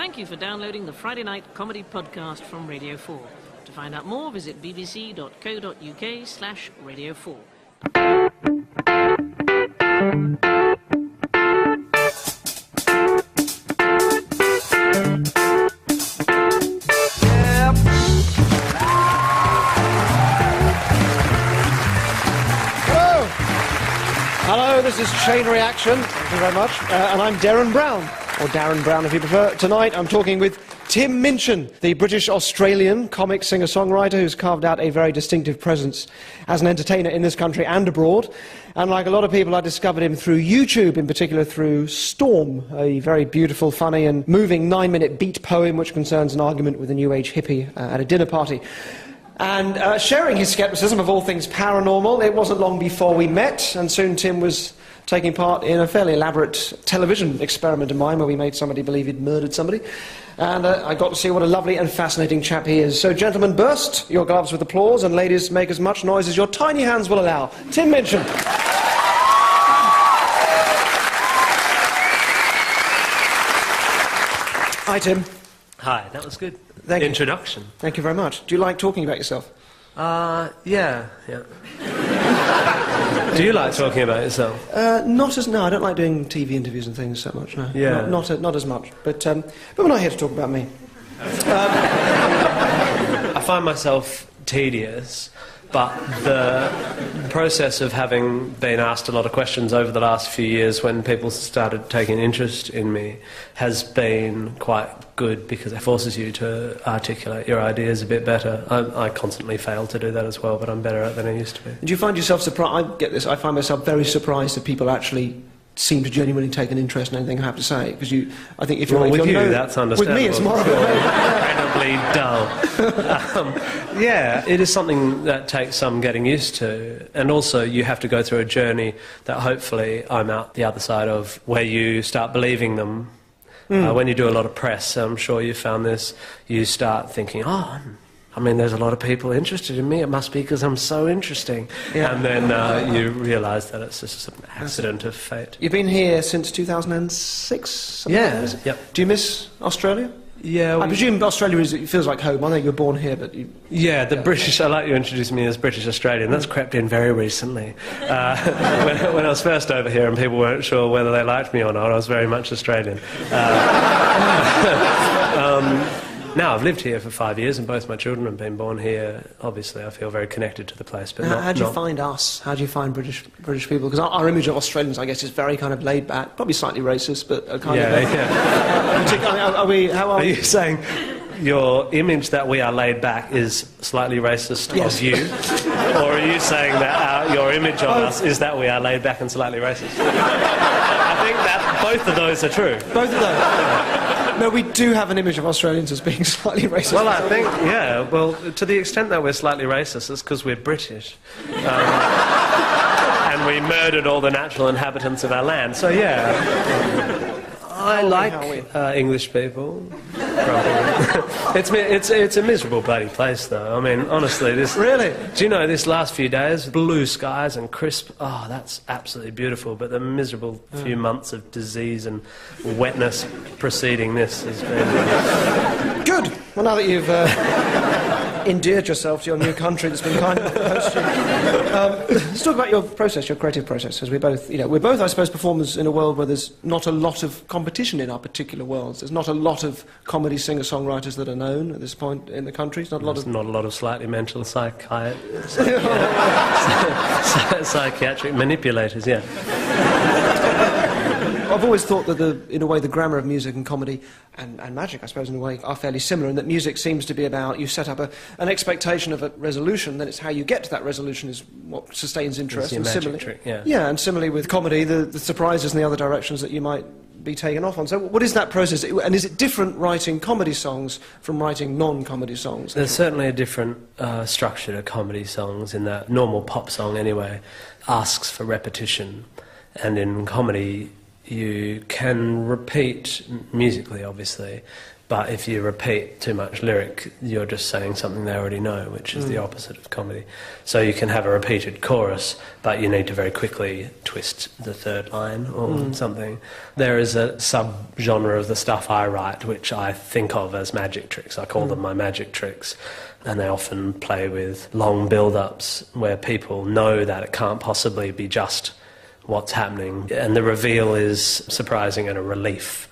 thank you for downloading the Friday Night Comedy Podcast from Radio 4. To find out more, visit bbc.co.uk/Radio 4. Hello, this is Chain Reaction. Thank you very much. And I'm Derren Brown, or Darren Brown if you prefer. Tonight I'm talking with Tim Minchin, the British-Australian comic singer-songwriter who's carved out a very distinctive presence as an entertainer in this country and abroad. And like a lot of people, I discovered him through YouTube, in particular through Storm, a very beautiful, funny and moving 9-minute beat poem which concerns an argument with a New Age hippie at a dinner party. And sharing his scepticism of all things paranormal, it wasn't long before we met, and soon Tim was taking part in a fairly elaborate television experiment of mine where we made somebody believe he'd murdered somebody. And I got to see what a lovely and fascinating chap he is. So gentlemen, burst your gloves with applause, and ladies, make as much noise as your tiny hands will allow. Tim Minchin. Hi, Tim. Hi, that was good. Thank you. Introduction. Thank you very much. Do you like talking about yourself? Yeah. Do you like talking about yourself? No, I don't like doing TV interviews and things so much, no. Yeah. Not as much. But we're not here to talk about me. I find myself tedious, but the process of having been asked a lot of questions over the last few years when people started taking interest in me has been quite good because it forces you to articulate your ideas a bit better. I constantly fail to do that as well, but I'm better at it than I used to be. Do you find yourself surprised? I get this. I find myself very surprised that people actually seem to genuinely take an interest in anything I have to say. Because I think if you're with you, that's understandable. With me, it's more incredibly dull. Yeah, it is something that takes some getting used to, and also you have to go through a journey that hopefully I'm out the other side of, where you start believing them. When you do a lot of press, I'm sure you found this, you start thinking, there's a lot of people interested in me, it must be because I'm so interesting. Yeah. And then you realise that it's just an accident of fate. You've been here since 2006? Yeah. Yep. Do you miss Australia? Yeah. I presume Australia feels like home. I know you were born here, but you... Yeah, British... I like you introduced me as British Australian. That's crept in very recently. When I was first over here and people weren't sure whether they liked me or not, I was very much Australian. Now, I've lived here for 5 years and both my children have been born here. Obviously, I feel very connected to the place. But how do you find us? How do you find British people? Because our image of Australians, I guess, is very kind of laid back, probably slightly racist, but kind of... Are you saying your image that we are laid back is slightly racist of you? Or are you saying that your image of us is that we are laid back and slightly racist? I think that both of those are true. Both of those. No, we do have an image of Australians as being slightly racist. Well, I think, to the extent that we're slightly racist, it's because we're British. And we murdered all the natural inhabitants of our land. So, yeah. I like English people. It's a miserable bloody place, though. I mean, honestly, this... Really? Do you know, this last few days, blue skies and crisp... Oh, that's absolutely beautiful. But the miserable few months of disease and wetness preceding this has been... Good. Well, now that you've endeared yourself to your new country that's been kind enough to host you, let's talk about your process, your creative process, because we're both, I suppose, performers in a world where there's not a lot of competition in our particular worlds. There's not a lot of comedy singer-songwriters that are known at this point in the country. There's not a lot of slightly mental psychiatric manipulators, yeah. I've always thought that, in a way, the grammar of music and comedy and magic, I suppose, in a way, are fairly similar, and that music seems to be about, you set up an expectation of a resolution, then it's how you get to that resolution is what sustains interest. It's your magic trick, yeah. Yeah, and similarly with comedy, the surprises and the other directions that you might be taken off on. So what is that process, and is it different writing comedy songs from writing non-comedy songs? There's certainly a different structure to comedy songs in that normal pop song, anyway, asks for repetition, and in comedy... You can repeat musically, obviously, But if you repeat too much lyric, you're just saying something they already know, which is the opposite of comedy. So you can have a repeated chorus, but you need to very quickly twist the third line or something. There is a sub-genre of the stuff I write, which I think of as magic tricks. I call them my magic tricks. And they often play with long build-ups where people know that it can't possibly be just what's happening. And the reveal is surprising and a relief.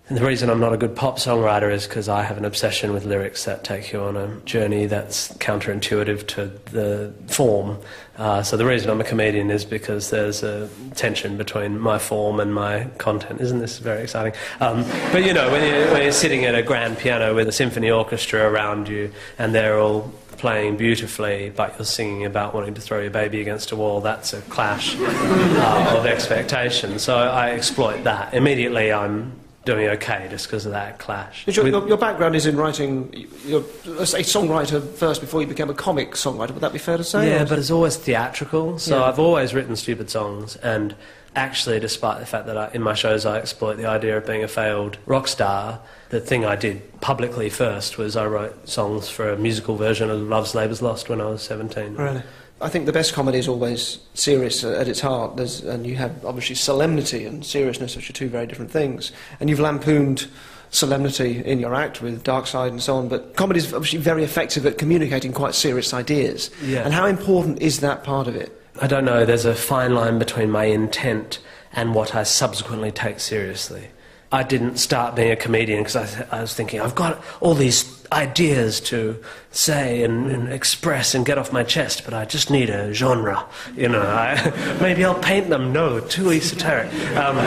And the reason I'm not a good pop songwriter is because I have an obsession with lyrics that take you on a journey that's counterintuitive to the form. So the reason I'm a comedian is because there's a tension between my form and my content. Isn't this very exciting? But you know, when you're sitting at a grand piano with a symphony orchestra around you and they're all playing beautifully, but you're singing about wanting to throw your baby against a wall, that's a clash of expectations. So I exploit that. Immediately I'm doing okay just because of that clash. Your background is in writing. You're a songwriter first before you became a comic songwriter. Would that be fair to say? Yeah, but it's always theatrical. So I've always written stupid songs, and actually, despite the fact that in my shows I exploit the idea of being a failed rock star, the thing I did publicly first was I wrote songs for a musical version of Love's Labour's Lost when I was 17. Really? I think the best comedy is always serious at its heart, and you have obviously solemnity and seriousness, which are two very different things. And you've lampooned solemnity in your act with Dark Side and so on, but comedy is obviously very effective at communicating quite serious ideas. Yeah. And how important is that part of it? I don't know, there's a fine line between my intent and what I subsequently take seriously. I didn't start being a comedian because I was thinking, I've got all these ideas to say and express and get off my chest, but I just need a genre, you know. Maybe I'll paint them. No, too esoteric. I'm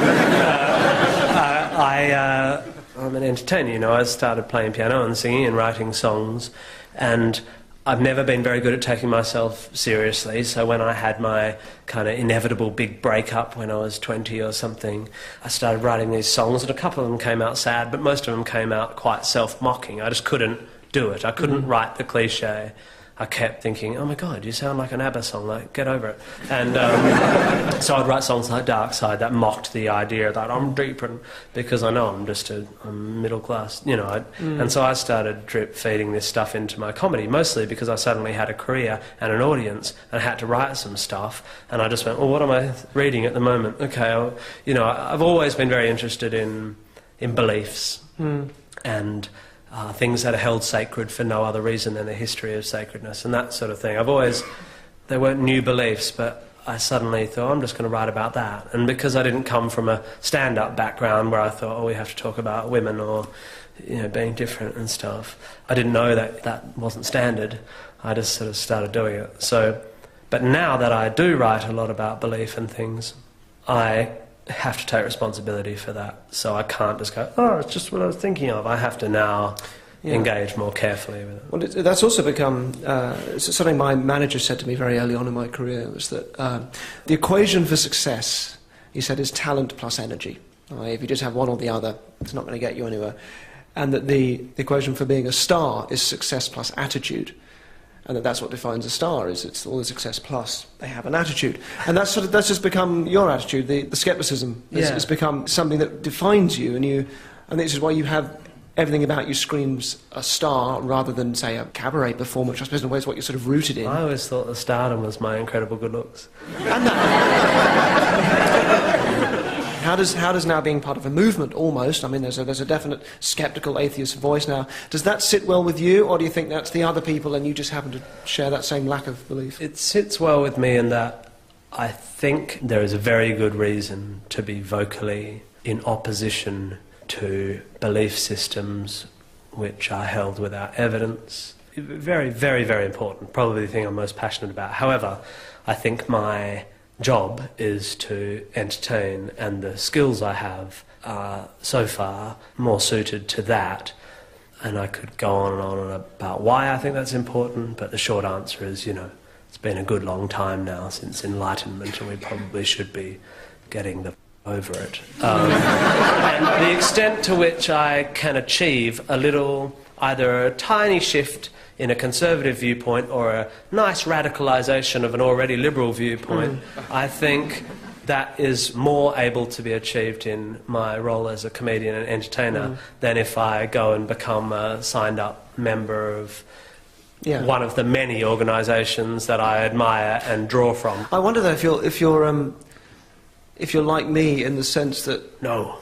an entertainer, you know. I started playing piano and singing and writing songs, and I've never been very good at taking myself seriously, so when I had my kind of inevitable big breakup when I was 20 or something, I started writing these songs, and a couple of them came out sad, but most of them came out quite self-mocking. I just couldn't do it. I couldn't write the cliche. I kept thinking, oh my God, you sound like an ABBA song, like, get over it. And so I'd write songs like Dark Side that mocked the idea that I'm deep, and because I know I'm middle class, you know. And so I started drip-feeding this stuff into my comedy, mostly because I suddenly had a career and an audience and had to write some stuff. And I just went, well, what am I reading at the moment? Okay, you know, I've always been very interested in beliefs and things that are held sacred for no other reason than the history of sacredness and that sort of thing. They weren't new beliefs, but I suddenly thought, I'm just going to write about that. And because I didn't come from a stand-up background where I thought, we have to talk about women or, you know, being different and stuff, I didn't know that wasn't standard. I just sort of started doing it. So, but now that I do write a lot about belief and things, I have to take responsibility for that. So I can't just go, it's just what I was thinking of. I have to now engage more carefully with it. Well, that's also become something my manager said to me very early on in my career, was that the equation for success, he said, is talent plus energy. If you just have one or the other, it's not going to get you anywhere. And that the equation for being a star is success plus attitude. And that's what defines a star, is it's all the success plus they have an attitude. And that's just become your attitude, the scepticism. It's become something that defines you, and this is why you have everything about you screams a star rather than, say, a cabaret performer, which I suppose in a way is what you're sort of rooted in. I always thought the stardom was my incredible good looks. And that... How does now being part of a movement, almost, I mean, there's a definite sceptical atheist voice now, does that sit well with you, or do you think that's the other people and you just happen to share that same lack of belief? It sits well with me in that I think there is a very good reason to be vocally in opposition to belief systems which are held without evidence. Very, very, very important, probably the thing I'm most passionate about. However, I think my job is to entertain, and the skills I have are so far more suited to that. And I could go on and on about why I think that's important, but the short answer is, you know, it's been a good long time now since Enlightenment, and we probably should be getting over it. And the extent to which I can achieve a little, either a tiny shift in a conservative viewpoint or a nice radicalisation of an already liberal viewpoint, I think that is more able to be achieved in my role as a comedian and entertainer than if I go and become a signed-up member of one of the many organisations that I admire and draw from. I wonder though if you're like me in the sense that No.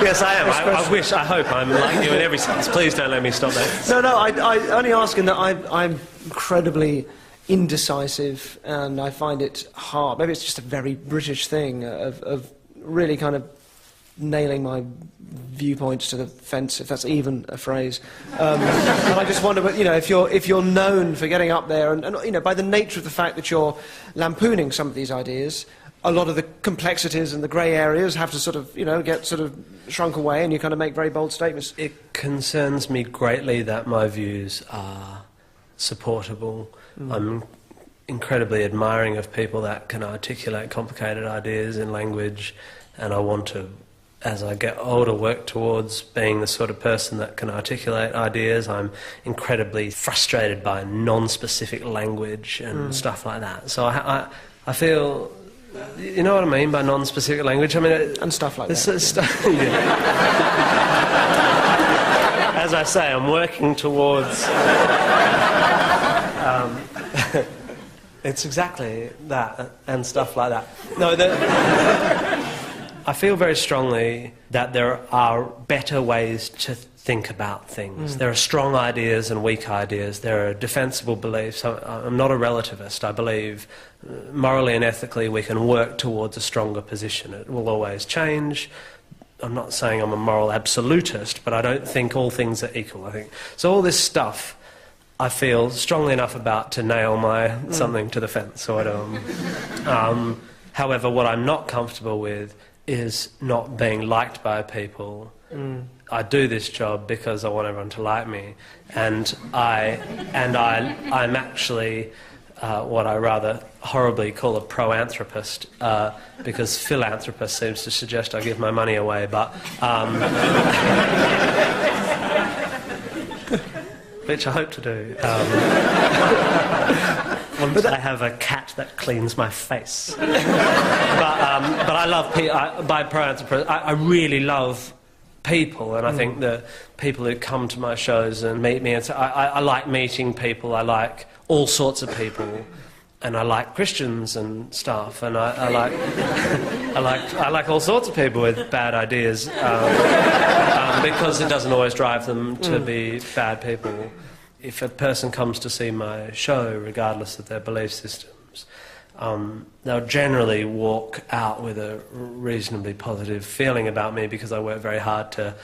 Yes, I am. I hope I'm like you in every sense. Please don't let me stop that. No, I only ask in that I'm incredibly indecisive, and I find it hard. Maybe it's just a very British thing of really kind of nailing my viewpoints to the fence, if that's even a phrase. And I just wonder, if you're known for getting up there, and by the nature of the fact that you're lampooning some of these ideas, a lot of the complexities and the grey areas have to sort of, get sort of shrunk away, and you kind of make very bold statements. It concerns me greatly that my views are supportable. I'm incredibly admiring of people that can articulate complicated ideas in language, and I want to, as I get older, work towards being the sort of person that can articulate ideas. I'm incredibly frustrated by non-specific language and stuff like that. So I feel... You know what I mean by non-specific language? I mean... and stuff like that. As I say, I'm working towards... it's exactly that, and stuff like that. No, I feel very strongly that there are better ways to think about things. There are strong ideas and weak ideas. There are defensible beliefs. I'm not a relativist. I believe morally and ethically we can work towards a stronger position. It will always change. I'm not saying I'm a moral absolutist, but I don't think all things are equal. I think so. All this stuff I feel strongly enough about to nail my something to the fence. However, what I'm not comfortable with is not being liked by people. I do this job because I want everyone to like me, and I'm actually what I rather horribly call a pro-anthropist, because philanthropist seems to suggest I give my money away, but which I hope to do. Once I have a cat that cleans my face. But I love people. By pro-anthropist, I really love people, and I think the people who come to my shows and meet me, and so I like meeting people. I like all sorts of people, and I like Christians and stuff, and I like I like all sorts of people with bad ideas, because it doesn't always drive them to be bad people. If a person comes to see my show, regardless of their belief systems, they'll generally walk out with a reasonably positive feeling about me, because I work very hard to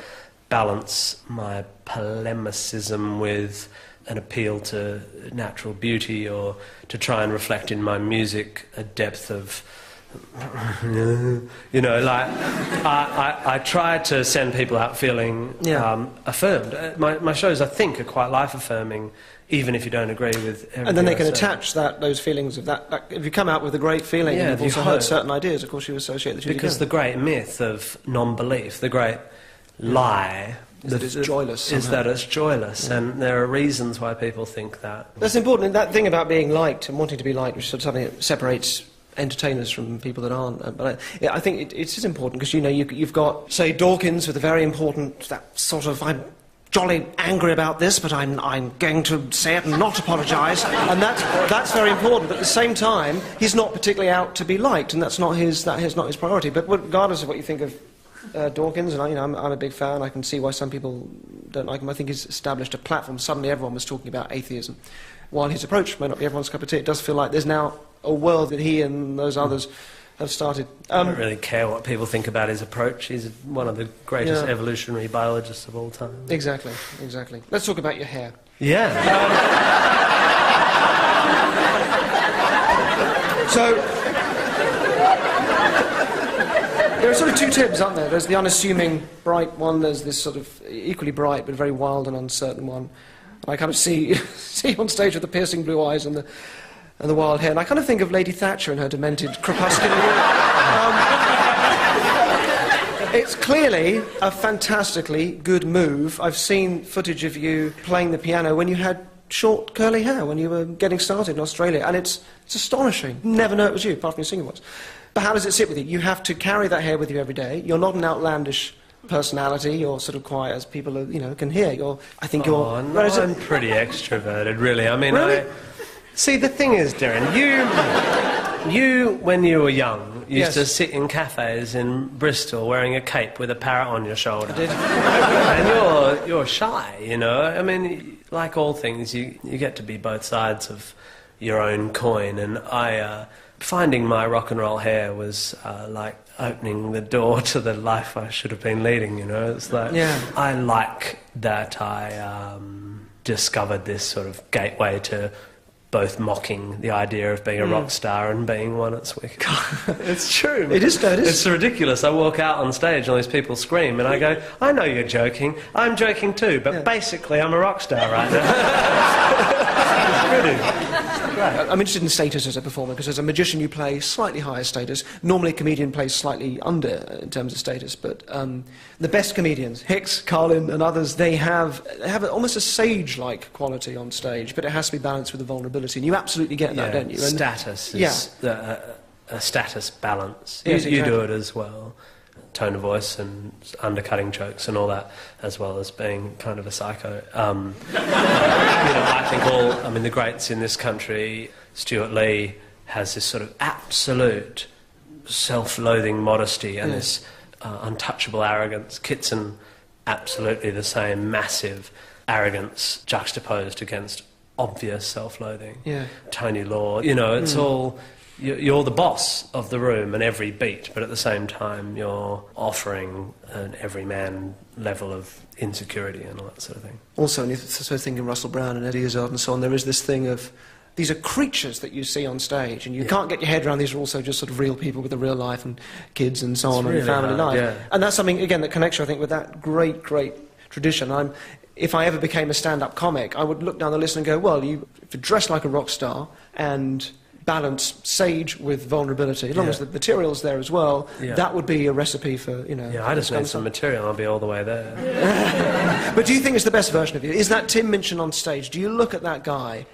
balance my polemicism with an appeal to natural beauty, or to try and reflect in my music a depth of... I try to send people out feeling affirmed. My shows, I think, are quite life-affirming, even if you don't agree with everything. And then they can attach those feelings of that. If you come out with a great feeling, and you've also heard certain ideas, of course you associate the two together. Because the great myth of non-belief, the great lie... is that it's joyless somehow. Is that it's joyless, and there are reasons why people think that. That's important, that thing about being liked and wanting to be liked, which is something that separates entertainers from people that aren't. But I think it is important, because you've got, say, Dawkins with a very important, that sort of, I'm jolly angry about this, but I'm going to say it and not apologise, and that's very important. But at the same time, he's not particularly out to be liked, and that's not his priority. But regardless of what you think of Dawkins, and I'm a big fan. I can see why some people don't like him. I think he's established a platform. Suddenly everyone was talking about atheism. While his approach may not be everyone's cup of tea, it does feel like there's now a world that he and those others have started. I don't really care what people think about his approach. He's one of the greatest evolutionary biologists of all time. Exactly. Let's talk about your hair. Yeah. So, there are sort of two Tims, aren't there? There's the unassuming, bright one. There's this sort of equally bright but very wild and uncertain one. And I kind of see you on stage with the piercing blue eyes and the wild hair. And I kind of think of Lady Thatcher in her demented crepuscular year. It's clearly a fantastically good move. I've seen footage of you playing the piano when you had short curly hair when you were getting started in Australia, and it's astonishing. Never know it was you, apart from your singing voice. But how does it sit with you? You have to carry that hair with you every day. You're not an outlandish personality. You're sort of quiet, as people can hear. No, I'm pretty extroverted, really. I mean, really? See, the thing is, Derren, you when you were young, used to sit in cafes in Bristol wearing a cape with a parrot on your shoulder. I did. And you're shy, I mean, like all things, you get to be both sides of your own coin, and finding my rock and roll hair was like opening the door to the life I should have been leading, It's like, I like that I discovered this sort of gateway to both mocking the idea of being a rock star and being one at Swick. It's true. It is, though. It's ridiculous. I walk out on stage and all these people scream and I go, I know you're joking. I'm joking too, but basically I'm a rock star right now. It's pretty. I'm interested in status as a performer, because as a magician you play slightly higher status. Normally a comedian plays slightly under in terms of status, but the best comedians, Hicks, Carlin and others, they have almost a sage-like quality on stage, but it has to be balanced with the vulnerability, and you absolutely get that, don't you? And status is a status balance. Yes, you do it as well. Tone of voice and undercutting jokes and all that, as well as being kind of a psycho. I think the greats in this country, Stuart Lee has this sort of absolute self-loathing modesty and this untouchable arrogance. Kitson, absolutely the same massive arrogance juxtaposed against obvious self-loathing. Yeah. Tony Law, it's all... You're the boss of the room and every beat, but at the same time you're offering an everyman level of insecurity and all that sort of thing. Also, when you're sort of thinking Russell Brown and Eddie Izzard and so on, there is this thing of these are creatures that you see on stage, and you can't get your head around these are also just sort of real people with a real life and kids and so on, really and family hard, life. And that's something, again, that connects you, I think, with that great, great tradition. If I ever became a stand-up comic, I would look down the list and go, well, if you dress like a rock star and balance sage with vulnerability, as long as the material's there as well, that would be a recipe for, I just need some material, I'll be all the way there. But do you think it's the best version of you? Is that Tim Minchin on stage? Do you look at that guy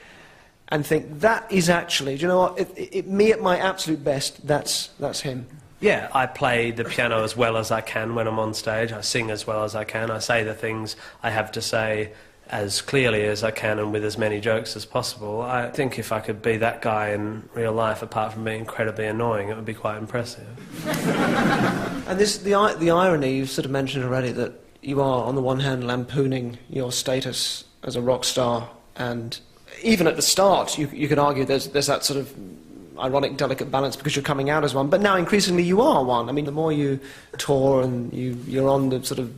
and think, that is actually, do you know what, me at my absolute best, that's him? Yeah, I play the piano as well as I can when I'm on stage, I sing as well as I can, I say the things I have to say as clearly as I can and with as many jokes as possible. I think if I could be that guy in real life, apart from being incredibly annoying, it would be quite impressive. And the irony, you've sort of mentioned already, that you are, on the one hand, lampooning your status as a rock star, and even at the start, you could argue there's that sort of ironic, delicate balance because you're coming out as one, but now increasingly you are one. I mean, the more you tour and you're on the sort of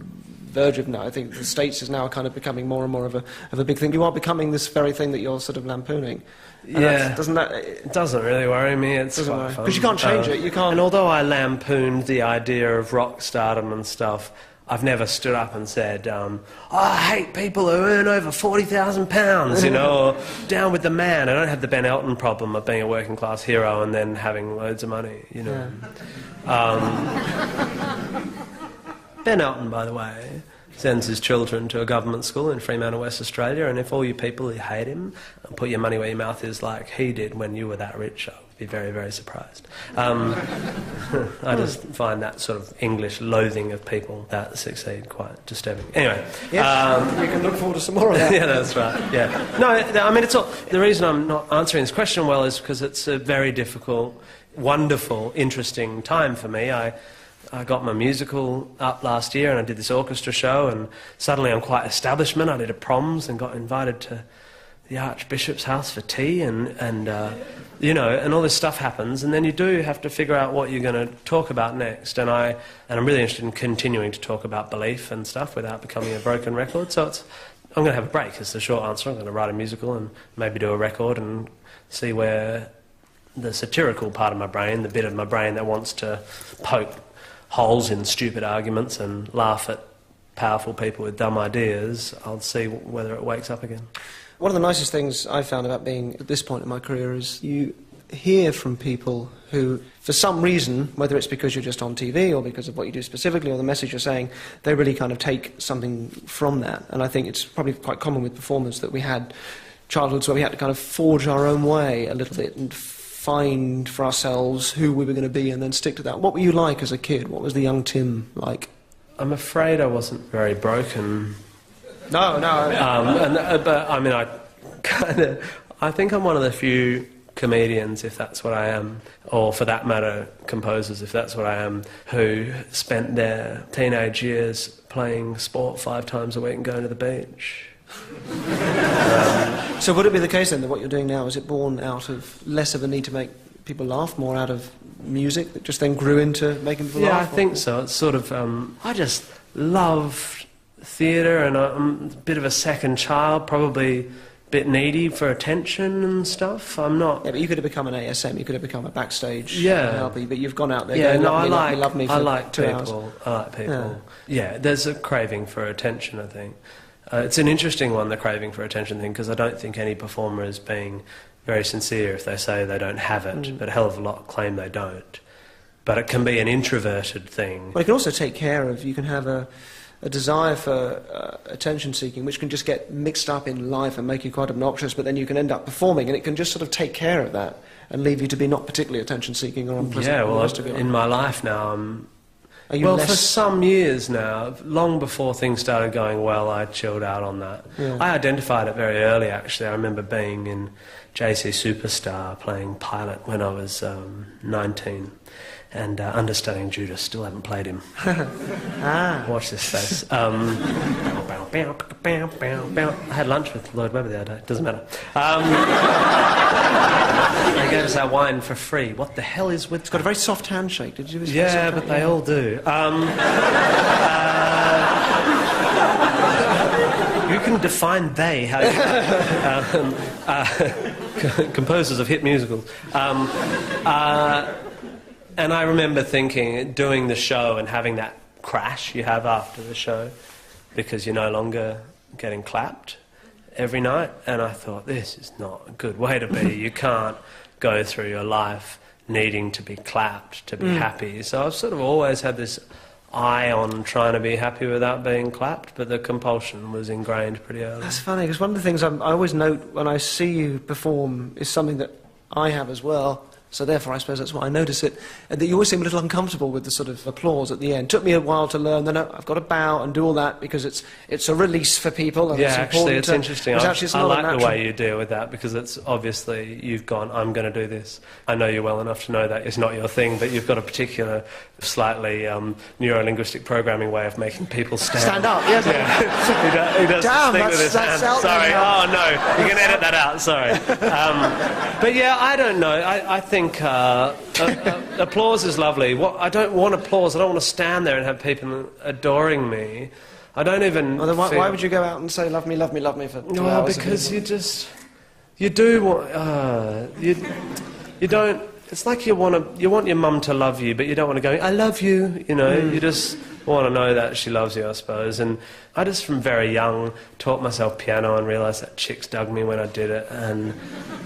verge of now, I think the States is now kind of becoming more and more of a big thing. You are becoming this very thing that you're sort of lampooning. And it doesn't really worry me. It's quite fun. Because you can't change it. You can't. And although I lampooned the idea of rock stardom and stuff, I've never stood up and said, I hate people who earn over £40,000, or down with the man. I don't have the Ben Elton problem of being a working class hero and then having loads of money, Ben Elton, by the way, sends his children to a government school in Fremantle, West Australia, and if all you people who hate him and put your money where your mouth is like he did when you were that rich, I would be very, very surprised. I just find that sort of English loathing of people that succeed quite disturbing. Anyway. We can look forward to some more of that. Yeah, that's right, yeah. No, I mean, the reason I'm not answering this question well is because it's a very difficult, wonderful, interesting time for me. I got my musical up last year and I did this orchestra show, and suddenly I'm quite establishment. I did a proms and got invited to the Archbishop's house for tea and all this stuff happens, and then you do have to figure out what you're going to talk about next, and I'm really interested in continuing to talk about belief and stuff without becoming a broken record, so I'm going to have a break is the short answer. I'm going to write a musical and maybe do a record and see where the satirical part of my brain, the bit of my brain that wants to poke holes in stupid arguments and laugh at powerful people with dumb ideas, I'll see whether it wakes up again. One of the nicest things I've found about being at this point in my career is you hear from people who, for some reason, whether it's because you're just on TV or because of what you do specifically or the message you're saying, they really kind of take something from that. And I think it's probably quite common with performers that we had childhoods where we had to kind of forge our own way a little bit and find for ourselves who we were going to be and then stick to that. What were you like as a kid? What was the young Tim like? I'm afraid I wasn't very broken. No. But I mean, I think I'm one of the few comedians, if that's what I am, or for that matter, composers, if that's what I am, who spent their teenage years playing sport 5 times a week and going to the beach. So would it be the case then that what you're doing now, is it born out of less of a need to make people laugh, more out of music that just then grew into making people laugh? Yeah, I think so. It's sort of, I just love theatre, and I'm a bit of a second child, probably a bit needy for attention and stuff. I'm not... Yeah, but you could have become an ASM, you could have become a backstage helpy, but you've gone out there going, love me for 2 hours. I like people. Yeah, there's a craving for attention, I think. It's an interesting one, the craving for attention thing, because I don't think any performer is being very sincere if they say they don't have it, but a hell of a lot claim they don't. But it can be an introverted thing. Well, it can also take care of, you can have a desire for attention-seeking, which can just get mixed up in life and make you quite obnoxious, but then you can end up performing, and it can just sort of take care of that and leave you to be not particularly attention-seeking or unpleasant. Yeah, well, in my life now, for some years now, long before things started going well, I chilled out on that. Yeah. I identified it very early, actually. I remember being in JC Superstar playing Pilot when I was 19. And understudying Judas, still haven't played him. Watch this space. I had lunch with Lloyd Webber the other day, doesn't matter. They gave us our wine for free. What the hell is with... It's got a very soft handshake, did you? Yeah, but they all do. You can define they, how you... composers of hit musicals. And I remember thinking, doing the show and having that crash you have after the show because you're no longer getting clapped every night. And I thought, this is not a good way to be. You can't go through your life needing to be clapped to be happy. So I've sort of always had this eye on trying to be happy without being clapped, but the compulsion was ingrained pretty early. That's funny, because one of the things I always note when I see you perform is something that I have as well. So therefore, I suppose that's why I notice it, that you always seem a little uncomfortable with the sort of applause at the end. It took me a while to learn that I've got to bow and do all that because it's a release for people. And yeah, it's actually, it's interesting. I like the way you deal with that because it's obviously you've gone, I'm going to do this. I know you well enough to know that it's not your thing, but you've got a particular, slightly neuro-linguistic programming way of making people stand up. Yes. Yeah. He does Damn, this thing with his hands. Sorry. Oh no, you can edit that out. Sorry. But yeah, I don't know. I think applause is lovely. I don't want applause. I don't want to stand there and have people adoring me. I don't even... Well, then why would you go out and say, love me, love me, love me for 2 hours? Because you do want... you don't... It's like you want your mum to love you, but you don't want to go, I love you, you know. You just want to know that she loves you, I suppose. And I just, from very young, taught myself piano and realised that chicks dug me when I did it, and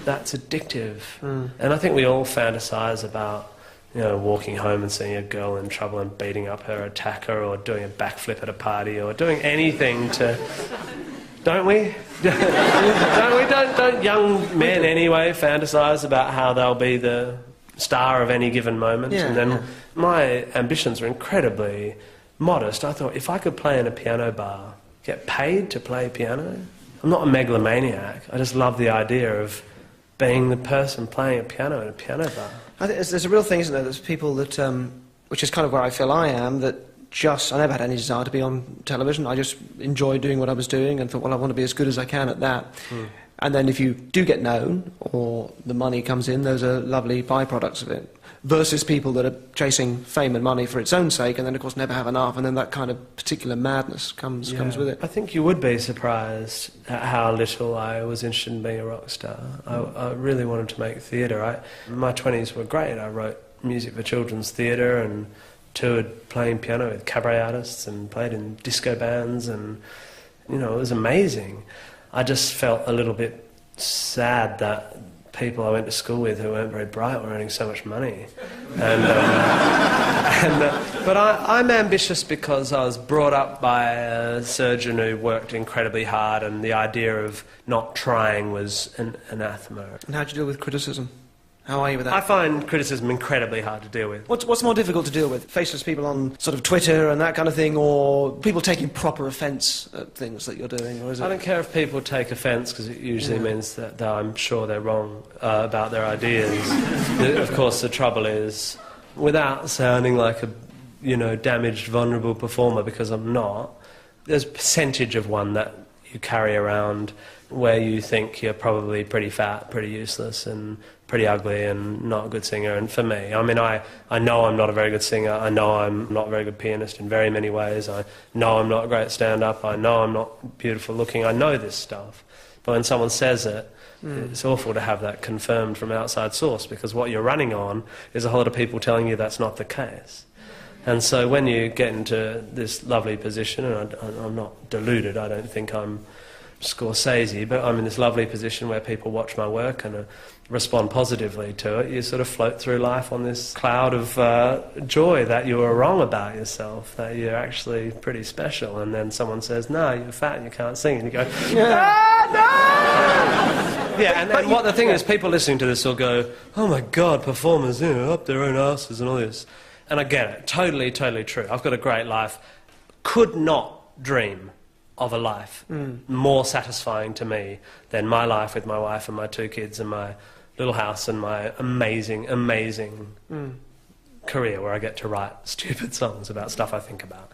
that's addictive. And I think we all fantasise about, you know, walking home and seeing a girl in trouble and beating up her attacker or doing a backflip at a party or doing anything to... Don't we? Don't young men anyway fantasise about how they'll be the star of any given moment? Yeah, and then my ambitions were incredibly modest. I thought, if I could play in a piano bar, get paid to play piano... I'm not a megalomaniac. I just love the idea of being the person playing a piano in a piano bar. I think there's a real thing, isn't there? There's people that, which is kind of where I feel I am, that I never had any desire to be on television. I just enjoyed doing what I was doing and thought, well, I want to be as good as I can at that. And then if you do get known or the money comes in, those are lovely byproducts of it. Versus people that are chasing fame and money for its own sake and then, of course, never have enough, and then that kind of particular madness comes with it. I think you would be surprised at how little I was interested in being a rock star. I really wanted to make theatre. My 20s were great. I wrote music for children's theatre and toured playing piano with cabaret artists and played in disco bands, and, you know, it was amazing. I just felt a little bit sad that people I went to school with who weren't very bright were earning so much money. But I'm ambitious because I was brought up by a surgeon who worked incredibly hard, and the idea of not trying was an anathema. And how do you deal with criticism? How are you with that? I find criticism incredibly hard to deal with. What's more difficult to deal with? Faceless people on sort of Twitter and that kind of thing, or people taking proper offence at things that you're doing? Or is it... I don't care if people take offence, because it usually means that I'm sure they're wrong about their ideas. Of course, the trouble is, without sounding like a damaged, vulnerable performer, because I'm not, there's a percentage of one that you carry around where you think you're probably pretty fat, pretty useless, and pretty ugly and not a good singer. And for me, I mean, I know I'm not a very good singer. I know I'm not a very good pianist in very many ways. I know I'm not a great stand-up. I know I'm not beautiful looking. I know this stuff. But when someone says it, it's awful to have that confirmed from outside source, because what you're running on is a whole lot of people telling you that's not the case. And so when you get into this lovely position, and I'm not deluded, I don't think I'm Scorsese, but I'm in this lovely position where people watch my work and respond positively to it. You sort of float through life on this cloud of joy that you were wrong about yourself, that you're actually pretty special, and then someone says, no, you're fat and you can't sing, and you go, ah, no! Yeah, and what the thing is, people listening to this will go, oh my God, performers, up their own asses and all this. And I get it, totally, totally true. I've got a great life. Could not dream of a life more satisfying to me than my life with my wife and my 2 kids and my little house and my amazing, amazing career where I get to write stupid songs about stuff I think about.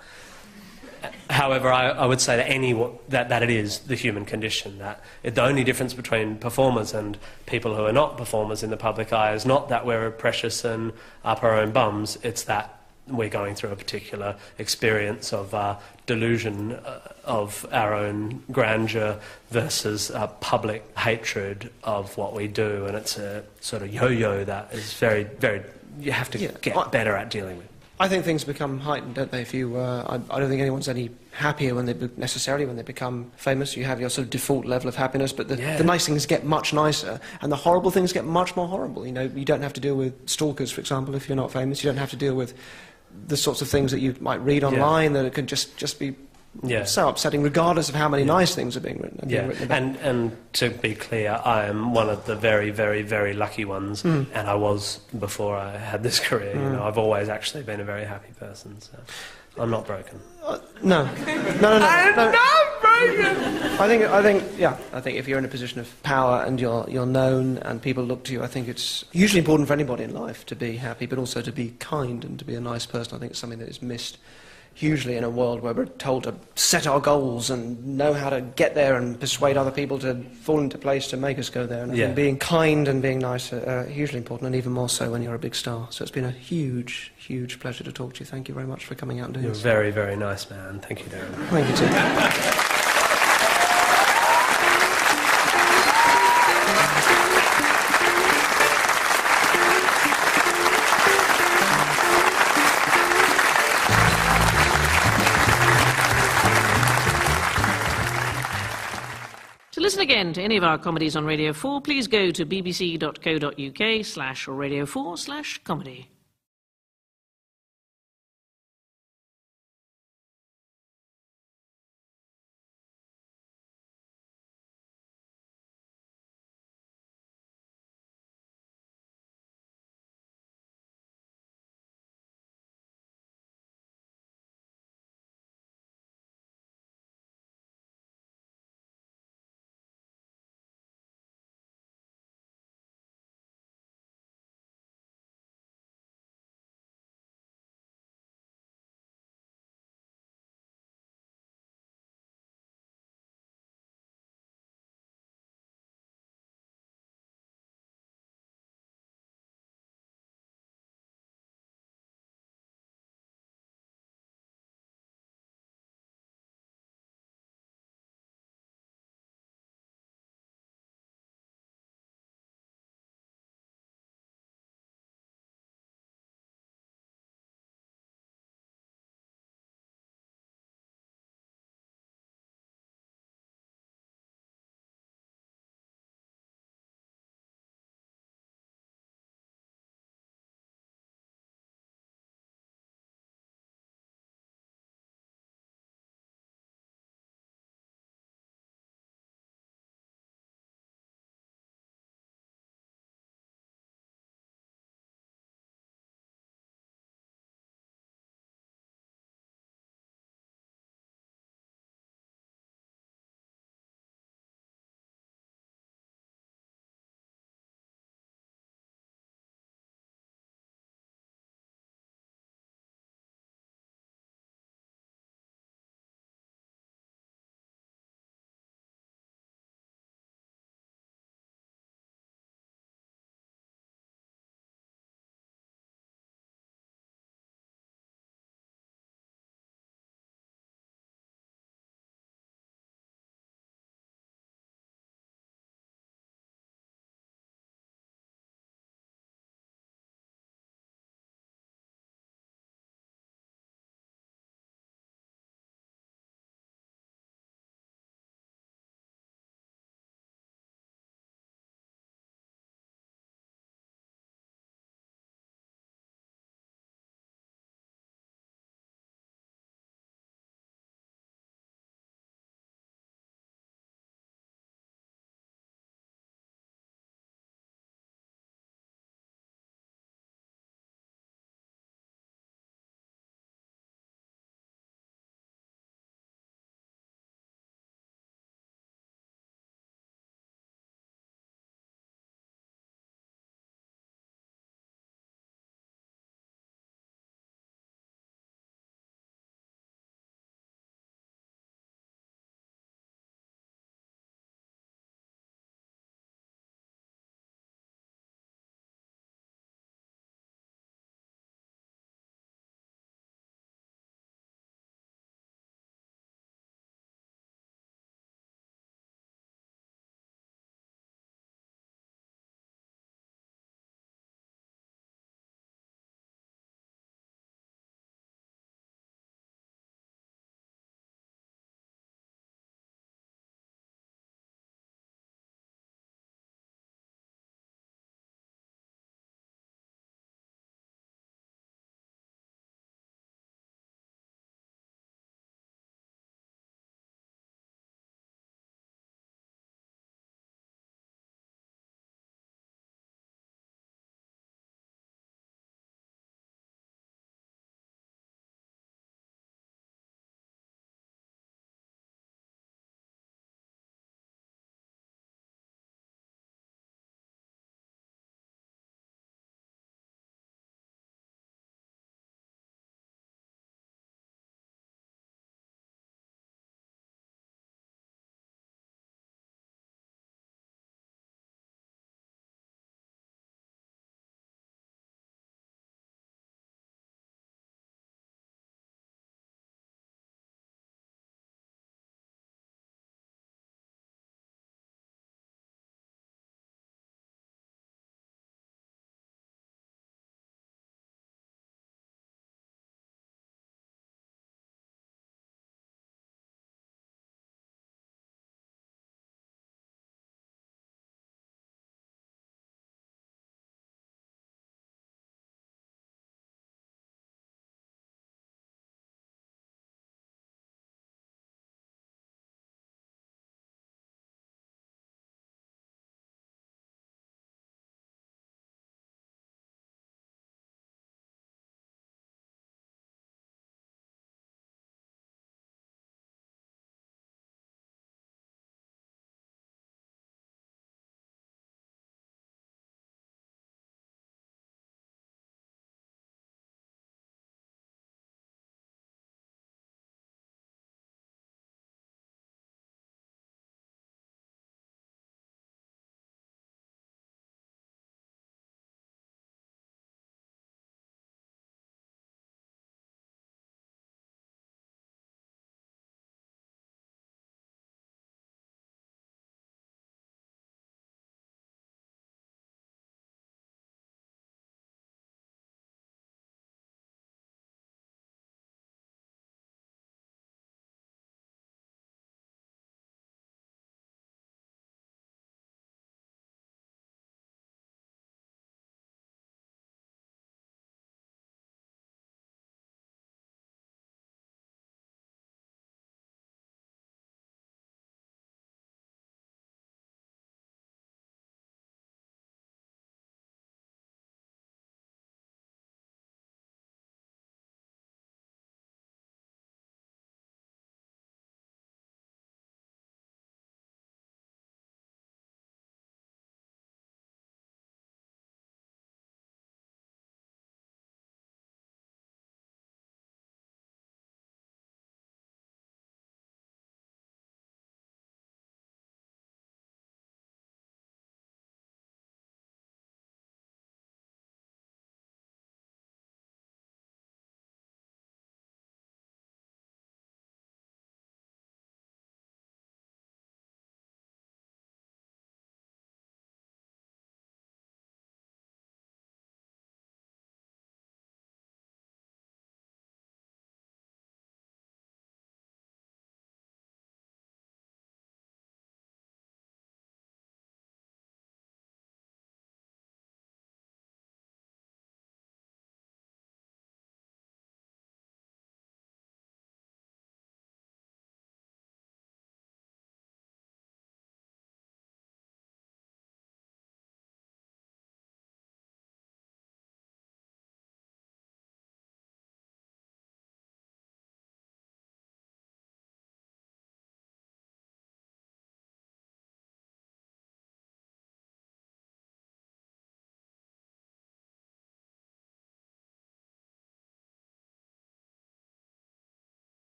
However, I would say that it is the human condition, that the only difference between performers and people who are not performers in the public eye is not that we're precious and up our own bums, it's that we're going through a particular experience of delusion of our own grandeur versus public hatred of what we do, and it's a sort of yo-yo that is very, very... you have to get better at dealing with. I think things become heightened, don't they? If you, I don't think anyone's any happier when they become famous. You have your sort of default level of happiness, but the nice things get much nicer, and the horrible things get much more horrible. You don't have to deal with stalkers, for example, if you're not famous. You don't have to deal with the sorts of things that you might read online that it can just be so upsetting, regardless of how many nice things are being written. And to be clear, I am one of the very, very, very lucky ones, and I was before I had this career. I've always actually been a very happy person, so I'm not broken. No. I'm not broken! I think if you're in a position of power and you're known and people look to you, I think it's hugely important for anybody in life to be happy, but also to be kind and to be a nice person. I think it's something that is missed hugely in a world where we're told to set our goals and know how to get there and persuade other people to fall into place to make us go there. And I think being kind and being nice are hugely important, and even more so when you're a big star. So it's been a huge, huge pleasure to talk to you. Thank you very much for coming out and doing this. You're a very, very nice man. Thank you, Derren. Thank you, too. To listen again to any of our comedies on Radio 4, please go to bbc.co.uk/Radio4/comedy.